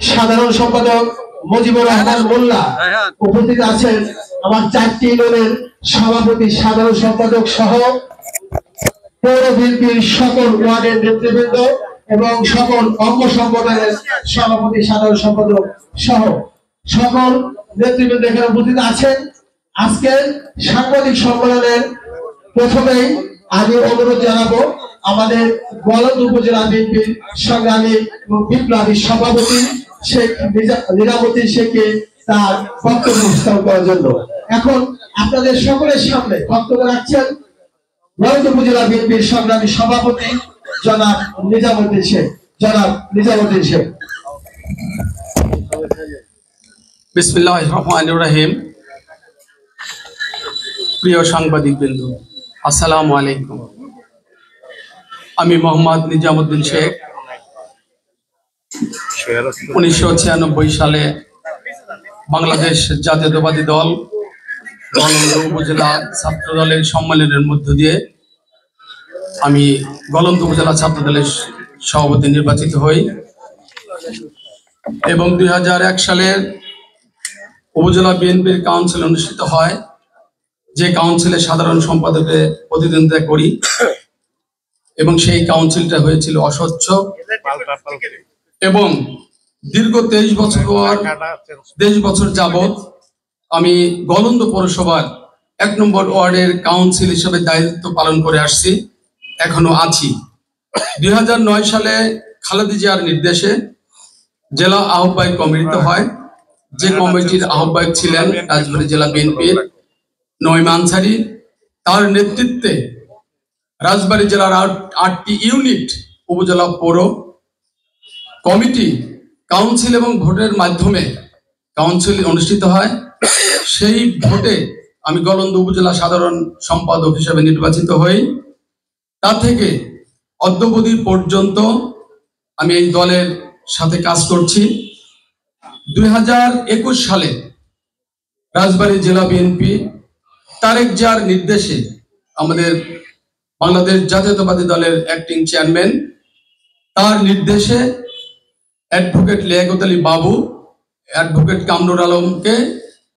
সাধারণ সম্পাদক মুজিবুর রহমান মোল্লা উপস্থিত আছেন। আমার 4টি ইউনিয়নের সভাপতি, সাধারণ সম্পাদক সহ পৌর বিএনপির সকল ওয়ার্ডের নেতৃবৃন্দ এবং সকল অঙ্গ সংগঠনের সভাপতি, সাধারণ সম্পাদক সহ সকল নেতৃবৃন্দ এখানে উপস্থিত আছেন। আজকের সাংবাদিক সম্মেলনের প্রথমেই আমি অনুরোধ জানাবো আমাদের গোয়ালন্দ উপজেলা বিএনপির সংগ্রামী এবং বিপ্লবী সভাপতি শেখ নিজামুদ্দিন শেখকে তার বক্তব্য উপস্থাপন করার জন্য। এখন আপনাদের সকলের সামনে বক্তব্য রাখছেন গোয়ালন্দ উপজেলা বিএনপির সংগ্রামী সভাপতি জনাব নিজামুদ্দিন শেখ। বিসমিল্লাহির রহমানির রহিম। প্রিয় সাংবাদিকবৃন্দ, আসসালামু আলাইকুম। আমি মোহাম্মদ নিজামুদ্দিন শেখ। 1996 সালে বাংলাদেশ জাতীয়তাবাদী দল গোয়ালন্দ উপজেলা ছাত্র দলের সম্মেলনের মধ্য দিয়ে আমি গোয়ালন্দ উপজেলা ছাত্র দলের সভাপতি নির্বাচিত হই এবং 2001 সালের উপজেলা বিএনপির কাউন্সিল অনুষ্ঠিত হয়, যে কাউন্সিলে সাধারণ সম্পাদকে প্রতিদ্বন্দ্বিতা করি এবং সেই কাউন্সিলটা হয়েছিল অস্বচ্ছ এবং দীর্ঘ 23 বছর যাবৎ আমি গোয়ালন্দ পৌরসভার 1 নম্বর ওয়ার্ডের কাউন্সিল হিসেবে দায়িত্ব পালন করে আসছি, এখনো আছি। 2009 সালে খালেদা জিয়ার নির্দেশে জেলা আহ্বায়ক কমিটি হয়, যে কমিটির আহ্বায়ক ছিলেন রাজবাড়ী জেলা বিএনপির নঈম আনসারী। তার নেতৃত্বে রাজবাড়ী জেলার 8টি ইউনিট উপজেলা পৌর কমিটি কাউন্সিল এবং ভোটের মাধ্যমে কাউন্সিল অনুষ্ঠিত হয়। সেই ভোটে আমি গোয়ালন্দ উপজেলা সাধারণ সম্পাদক হিসেবে নির্বাচিত হই। তা থেকে অদ্যাবধি পর্যন্ত আমি এই দলের সাথে কাজ করছি। 2021 সালে রাজবাড়ী জেলা বিএনপি তারেক জিয়ার নির্দেশে আমাদের বাংলাদেশ জাতীয়তাবাদী দলের অ্যাক্টিং চেয়ারম্যান, তার নির্দেশে অ্যাডভোকেট লিয়াকত আলী বাবু, অ্যাডভোকেট কামরুল আলমকে